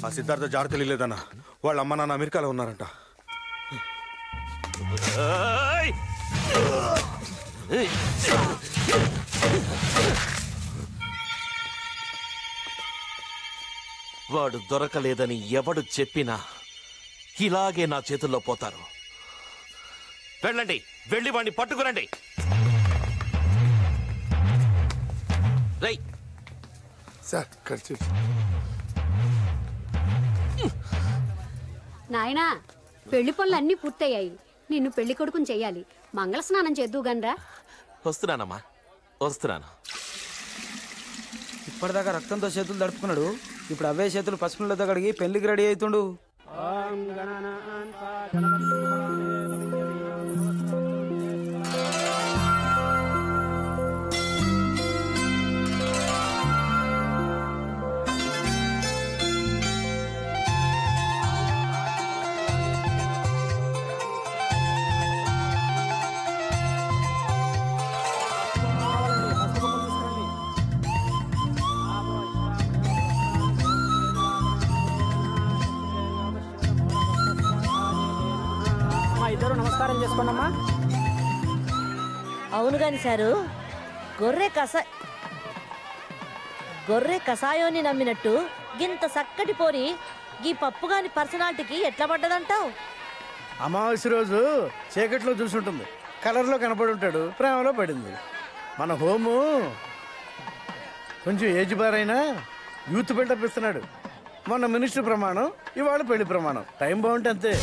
ఆ సిద్ధార్థ జాడ తెలియలేదన్నా. వాళ్ళ అమ్మ నాన్న అమెరికాలో ఉన్నారంట. వాడు దొరకలేదని ఎవడు చెప్పినా ఇలాగే నా చేతుల్లో పోతారు. వెళ్ళండి, వెళ్ళి వాడిని పట్టుకురండి. రై సార్ ఖర్చు. నాయనా, పెళ్లి పనులు అన్నీ పూర్తయ్యాయి. నిన్ను పెళ్లి కొడుకుని చెయ్యాలి. మంగళ స్నానం చేద్దు గనరా. వస్తున్నానమ్మా, వస్తున్నాను. ఇప్పటిదాకా రక్తంతో చేతులు తడుపుకున్నాడు. ఇప్పుడు అవే చేతులు పసుపులతో కడిగి పెళ్లికి రెడీ అవుతుండు. నమస్కారం చేసుకోండమ్మా. అవును గాని సారు, గొర్రె కషాయోని నమ్మినట్టు గింత చక్కటి పోరి గీ పప్పు గాని పర్సనాలిటీకి ఎట్లా పడ్డదంటావు? అమావాస్య రోజు చీకట్లో చూసుంటుంది, కలర్లో కనపడి ఉంటాడు, ప్రేమలో పడింది. మన హోము కొంచెం ఏజ్ బార్ అయినా యూత్ బిల్డప్ ఇస్తున్నాడు. మొన్న మినిస్టర్ ప్రమాణం, ఇవాళ పెళ్లి ప్రమాణం. టైం బాగుంటే అంతే.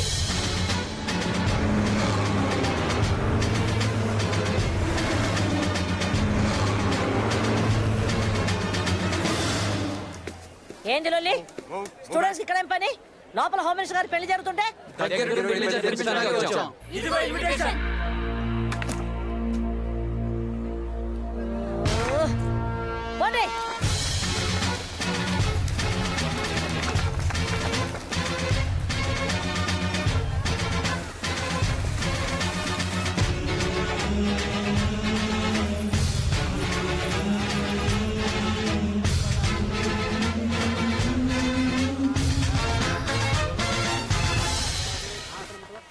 ఏంటి లొల్లి? స్టూడెంట్స్ ఇక్కడ ఏం పని? లోపల హోమ్ మినిస్టర్ గారి పెళ్లి జరుగుతుంటే పోండి.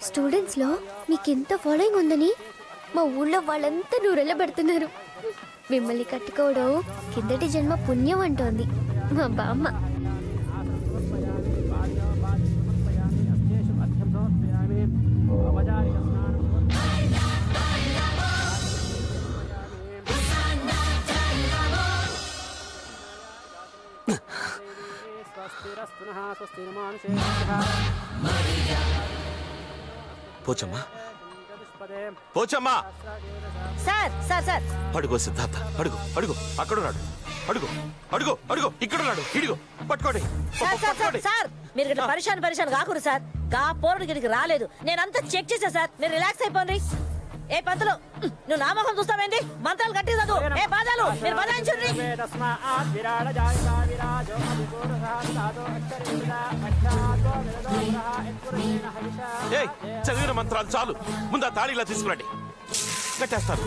స్టూడెంట్స్లో మీకెంత ఫాలోయింగ్ ఉందని మా ఊళ్ళో వాళ్ళంతా నూరెళ్ళ పెడుతున్నారు. మిమ్మల్ని కట్టుకోవడం కిందటి జన్మ పుణ్యం అంటోంది మా బామ్మ. Pochamma, Pochamma. Sir sir sir అడుగో సిద్ధార్థ, అడుగు అడుగు, అక్కడున్నాడు. అడుగు అడుగు అడుగు, ఇక్కడున్నాడు. ఇడిగో పట్టుకోండి. సార్ మీరు ఇట్లా పరిశాన్ కాకూడదు సార్. గా పోరుడు గిడికి రాలేదు, నేనంతా చెక్ చేశా సార్. మీరు రిలాక్స్ అయిపోండి. ఏ పంతులు, నువ్వు నామకం చూస్తావేంటి? మంత్రాలు కట్టి చదువు. ఏ బాధాలు మీరు బదాయించుండ్రి. చదివిన మంత్రాలు చాలు, ముందు ఆ తాళిలా తీసుకురండి, కట్టేస్తారు.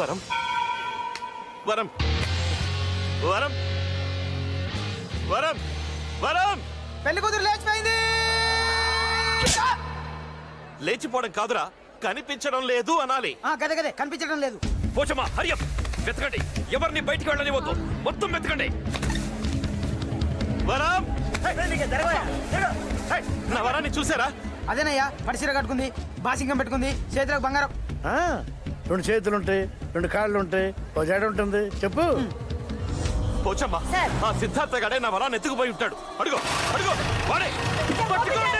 వరం వరం వరం వరం వరం. పెళ్లి కూతురు లేచిపోయింది. లేచిపోవడం కాదురా, కనిపించడం లేదు అనాలి. గదే కనిపించడం లేదు. పోచమ్మా, హరియప్, వెతకండి. ఎవరిని బయటికి వెళ్ళనివ్వద్దు, మొత్తం వెతకండి. వరం, నా వరాన్ని చూసారా? అదేనయ్యా, పడిసీర కట్టుకుంది, బాసింగం పెట్టుకుంది, చేతులకు బంగారం. 2 చేతులుంటాయి, 2 కాళ్ళు ఉంటాయి, ఓ జడ ఉంటుంది. చెప్పు. పోచమ్మా, ఆ సిద్ధార్థ గడే నా వరాన్ని ఎత్తుకుపోయి ఉంటాడు. అడుగు అడుగు, వాడే పట్టుకోండి.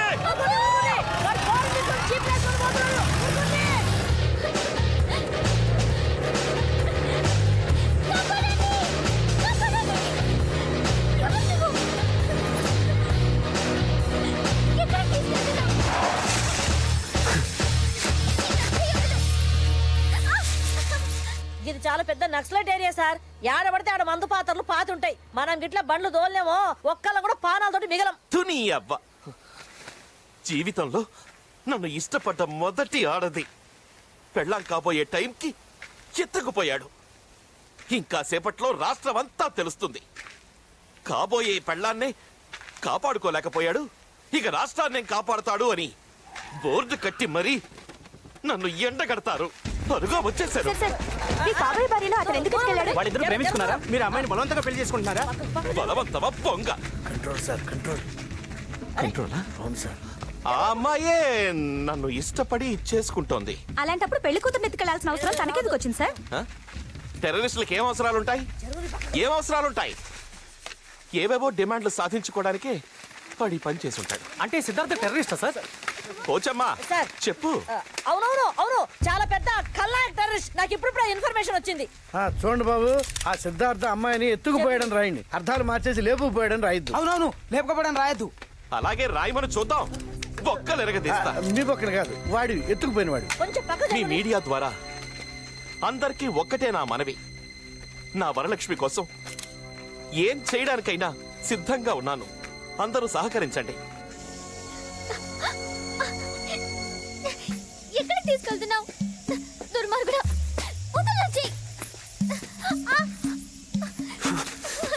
ఇది చాలా పెద్ద నక్సలైట్ ఏరియా సార్. ఏడబడితే ఆడ మందు పాత్రలు పాతుంటాయి. మనం గిట్లా బండ్లు తోలేమో ఒక్కళ్ళ కూడా పానాలతోటి మిగలం. తుని అవ్వ, జీవితంలో నన్ను ఇష్టపడ్డ మొదటి ఆడది పెళ్ళాం కాబోయే టైంకి ఎత్తుకుపోయాడు. ఇంకా సేపట్లో రాష్ట్రమంతా తెలుస్తుంది. కాబోయే పెళ్ళాన్నే కాపాడుకోలేకపోయాడు, ఇక రాష్ట్రాన్ని కాపాడుతాడు అని బోర్డు కట్టి మరీ నన్ను ఎండగడతారు. అరుగా వచ్చేసారు. వాళ్ళిద్దరు ప్రేమించుకున్నారా? మీరు అమ్మాయిని బలవంతంగా పెళ్లి చేసుకుంటున్నారా? బలవంతమా పొంగ? Control sir, control. కంట్రోలా? అవును సార్. ఆ అమ్మాయే నన్ను ఇష్టపడి చేసుకుంటోంది. అలాంటప్పుడు పెళ్లి కూతురు ఎత్తుకెళ్లాల్సిన అవసరం తనకెందుకు వచ్చింది సార్? టెర్రరిస్టులకు ఏం అవసరాలుంటాయి? ఏం అవసరాలుంటాయి? ఏవేవో డిమాండ్లు సాధించుకోవడానికే పడి పని చేసి ఉంటాడు. అంటే సిద్ధార్థ టెర్రరిస్టా సార్? పోచమ్మా సార్. చెప్పు. అవును చాలా పెద్ద కల్లాయక్ టెర్రరిస్ట్. నాకు ఇప్పుడు ఇన్ఫర్మేషన్ వచ్చింది. చూడండి బాబు, ఆ సిద్ధార్థ అమ్మాయిని ఎత్తుకుపోయాడని రాయండి, అర్థాలు మార్చేసి లేపుకుపోయాడని రాయద్దు. అవునవును, లేపుకోపోవడానికి రాయద్దు. అలాగే రాయమని చూద్దాం. బొక్కలు ఎరగదీస్తా. మీ పక్కన కాదు, వాడి ఎత్తుకుపోయిన వాడు. కొంచెం పక్క మీ మీడియా ద్వారా అందరికీ ఒక్కటే నా మనవి. నా వరలక్ష్మి కోసం ఏం చేయడానికైనా సిద్ధంగా ఉన్నాను. అందరూ సహకరించండి. ఎక్కడికి తీసుకెళ్తున్నావు దుర్మార్గుడా? వదలొచ్చి.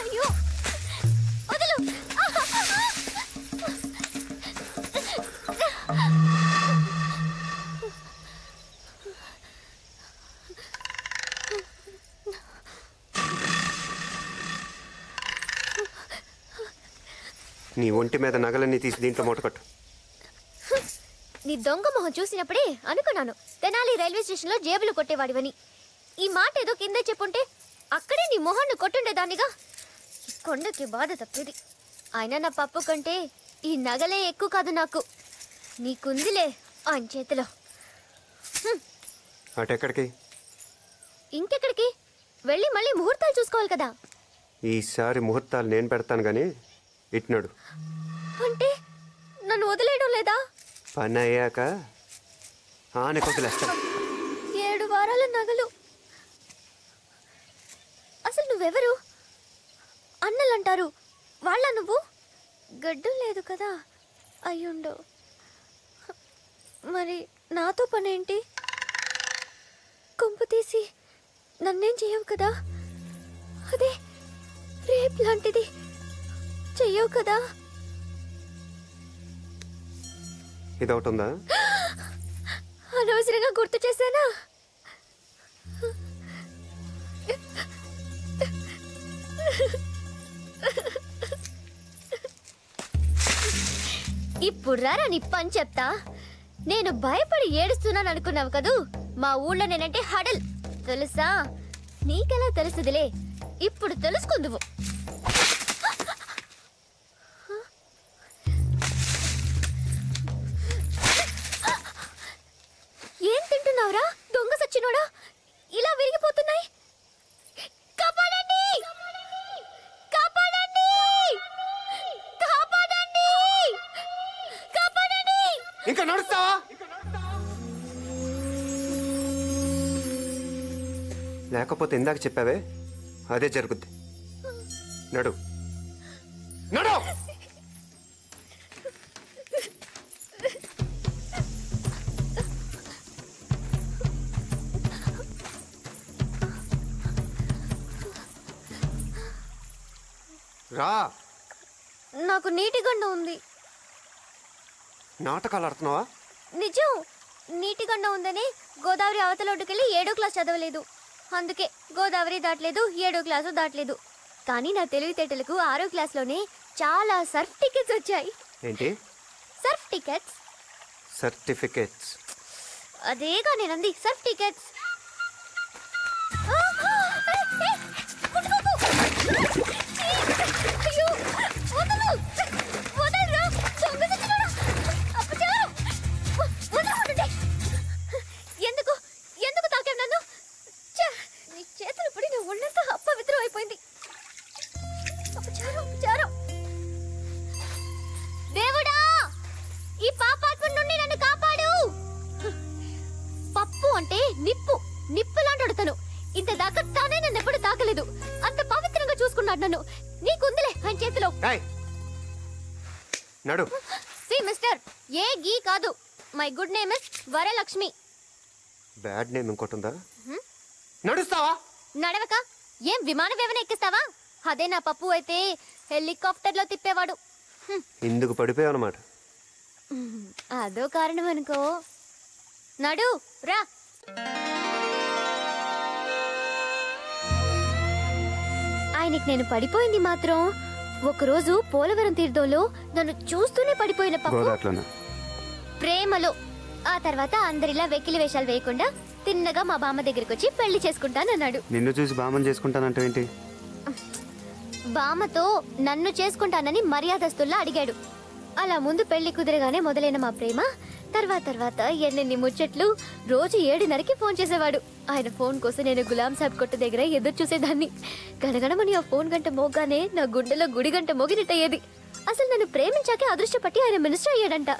అయ్యో వదలు. నీ ఒంటి మీద నగలన్నీ తీసి దీంట్లో మూటకట్టు. నీ దొంగ మొహం చూసినప్పుడే అనుకున్నాను తెనాలి రైల్వే స్టేషన్లో జేబులు కొట్టేవాడివని. ఈ మాట ఏదో కింద చెప్పుంటే అక్కడే నీ మొహాన్ని కొట్టుండేదానిగా. ఈ కొండకి బాధ తప్పేది. అయినా నా పప్పు కంటే ఈ నగలే ఎక్కువ కాదు నాకు. నీకుందిలే ఆయన చేతిలో. అటెక్కడికి? ఇంకెక్కడికి వెళ్ళి మళ్ళీ ముహూర్తాలు చూసుకోవాలి కదా. ఈసారి ముహూర్తాలు నేను పెడతాను కానీ ఇట్నాడు. అంటే నన్ను వదిలేయడం లేదా? పని అయ్యాక ఆనె కొద్దులేస్తాను. 7 వారాల నగలు. అసలు నువ్వెవరు? అన్నలంటారు, వాళ్ళ నువ్వు? గడ్డం లేదు కదా? అయ్యుండో. మరి నాతో పనేంటి? కొంపు తీసి నన్నేం చేయవు కదా? అదే రేప్ లాంటిది చెయ్యవు కదా? ఇదొకటి ఉందా? అనవసరంగా గుర్తు చేశానా? ఇప్పుడు రారా నీ పని చెప్తా. నేను భయపడి ఏడుస్తున్నాను అనుకున్నావు కదూ? మా ఊళ్ళో నేనంటే హడల్ తెలుసా? నీకెలా తెలుసుదిలే, ఇప్పుడు తెలుసుకుందువు. ఏం తింటున్నావురా దొంగ సచ్చినోడా? ఇలా విరిగిపోతున్నాయి. కాపాడండి! కాపాడండి! కాపాడండి! కాపాడండి! ఇంకా నడుస్తావా? లేకపోతే ఇందాక చెప్పావే అదే జరుగుద్ది. నడు నడు. రా. నాకు నీటి గండం ఉంది. నాటకాలు ఆడుతున్నావా? నిజం. నీటి గండం ఉందని గోదావరి అవతల ఒడ్డుకెళ్ళి 7వ క్లాస్ చదవలేదు. అందుకే గోదావరి దాటలేదు, 7వ క్లాసు దాటలేదు. కానీ నా తెలివితేటలకు 6వ క్లాస్లోనే చాలా సర్ఫ్ టికెట్స్ వచ్చాయి. ఏంటి? Surf tickets. సర్టిఫికేట్స్. అదేగా నేనంది, సర్ఫ్ టికెట్స్. ఎందుకు ఎందుకు తాకావు నన్ను? నీ చేతులు పడి నా ఒళ్ళంతా అపవిత్రం అయిపోయింది. అపచారం. దేవుడా, ఈ పాపాత్మ నుండి నన్ను కాపాడు. పప్పు అంటే నిప్పు లాంటి అడుగుతాను. ఇంత దాకా తానే నన్ను ఎప్పుడు తాకలేదు. అంత పవిత్రంగా చూసుకున్నాడు నన్ను. నీకుందిలే ఆయన చేతిలో. నడు. సి మిస్టర్, ఏ గీ కాదు. My good name is Varalakshmi. Bad name ఇంకోటి ఉందా? నడుస్తావా? నడవక ఏం విమానం ఏమైనా ఎక్కిస్తావా? అదే నా పప్పు అయితే హెలికాప్టర్లో తిప్పేవాడు. ఇందుకు పడిపోయావు అన్నమాట. అదో కారణం అనుకో. నడు రా. ఆయనకి నేను పడిపోయింది మాత్రం ఒకరోజు పోలవరం తీర్థంలో నన్ను చూస్తూనే పడిపోయిన పప్పు ప్రేమలో. ఆ తర్వాత అందరిలా వెకిలి వేషాలు వేయకుండా తిన్నగా మా బామ్మ దగ్గరికి వచ్చి పెళ్లి చేసుకుంటానన్నాడు. నిన్ను చూసి బామ్మని చేసుకుంటానంటే ఏంటి? బామ్మతో నన్ను చేసుకుంటానని మర్యాదస్తుల్లా అడిగాడు. అలా ముందు పెళ్లి కుదిరగానే మొదలైన మా ప్రేమ తర్వాత ఎన్నెన్ని ముచ్చట్లు. రోజు 7:30కి ఫోన్ చేసేవాడు. ఆయన ఫోన్ కోసం నేను గులాం సాబ్ కొట్టు దగ్గర ఎదురు చూసేదాన్ని. గడగడమని ఆ ఫోన్ గంట మోగానే నా గుండెలో గుడి గంట మోగినట్టయ్యేది. అసలు నన్ను ప్రేమించాకే అదృష్టపట్టి ఆయన మినిస్టర్ అయ్యాడంట.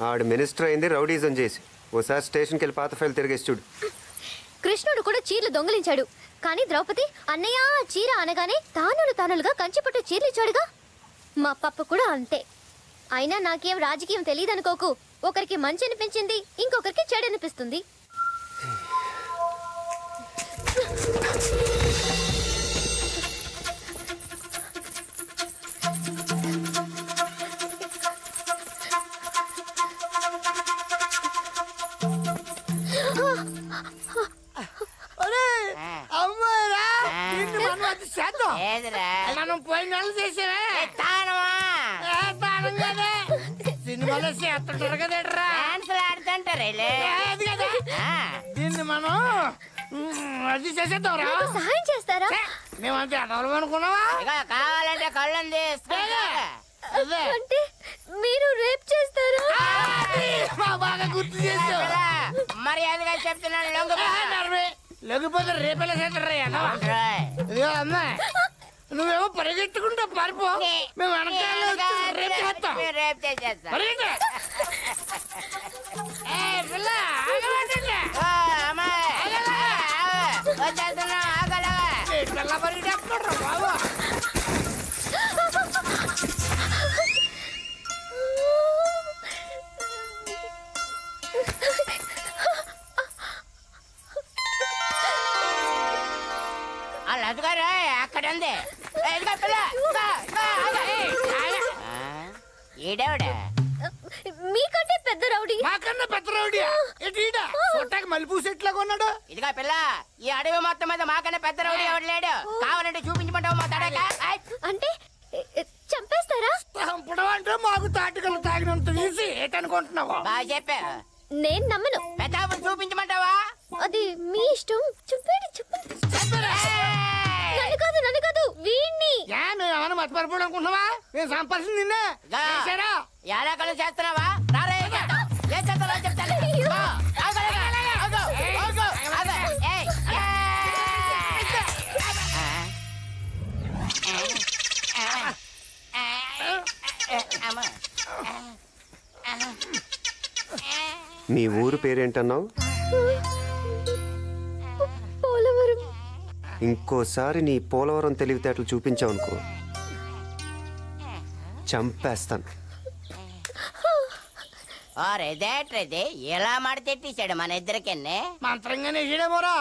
ఆడు మినిస్టర్ అయింది రౌడీజం చేసి. ఓసారి స్టేషన్కి వెళ్ళి పాత ఫైల్ తిరిగేసి చూడు. కృష్ణుడు కూడా చీరలు దొంగలించాడు. కానీ ద్రౌపది అన్నయ్య చీర అనగానే తానులుగా కంచిపట్టు చీరలిచ్చాడుగా. మా పప్పు కూడా అంతే. అయినా నాకేం రాజకీయం తెలియదనుకోకు. ఒకరికి మంచి అనిపించింది, ఇంకొకరికి చెడు అనిపిస్తుంది. అమ్మాయిరా మనం అది చేద్దాం. మనం పోయిన నెలలు చేసేవే తానం కదా. సినిమాలో చేస్తుంటారు కదరా, దీన్ని మనం అది చేసేద్దాం రా. సహాయం చేస్తారా? మేమంతా ఎడవలం అనుకున్నావా? కావాలంటే కళ్ళని అంటే మీరు రేప్ చేస్తారా? బాగా గుర్తు చేస్తావు. మర్యాదగా చెప్తున్నాను. లేకపోతే రేపేలా చేస్తారా? ఇదిగో అమ్మా, నువ్వేమో పరిగెత్తుకుంటా పారిపో. మేము వెనకాల రేపు చేస్తాం. పిల్ల పరిగెత్తుకుంటారా బాబు? అక్కడ ఉంది ఈడేవిడ మీకంటే పెద్ద రౌడీ. మాకన్నా పెద్ద రౌడీయా? చూడటానికి మల్లెపూ సెట్లాగా ఉన్నాడు. ఇదిగా పిల్ల, ఈ అడవి మొత్తం మీద మాకన్నా పెద్ద రౌడీ ఎవడు లేడు. కావాలంటే చూపించమంటావు మా తడక? అంటే చంపేస్తారా? చంపడం అంటే మాకు తాటికలు తాగినంత ఈజీ ఏంటనుకుంటున్నావు? బాగా చెప్పా. నేను నమ్మను. పెద్ద చూపించమంటావా? అది మీ ఇష్టం. చెప్పండి. నన్ను కాదు వీణ్ణి. నువ్వేమన్నా మర్చిపోవడం అనుకుంటున్నావా? నేను సంపాదించింది నిన్నే. ఎలాకలు చేస్తున్నావా? ఏం చేస్తావా చెప్తాను. మీ ఊరు పేరేంటన్నావు? పోలవరం. ఇంకోసారి నీ పోలవరం తెలివితేటలు చూపించావు అనుకో, చంపేస్తాను. ఎలా మడతెట్టేశాడు మన ఇద్దరికన్నే. మంత్రంగానే వేసాడేమోరా.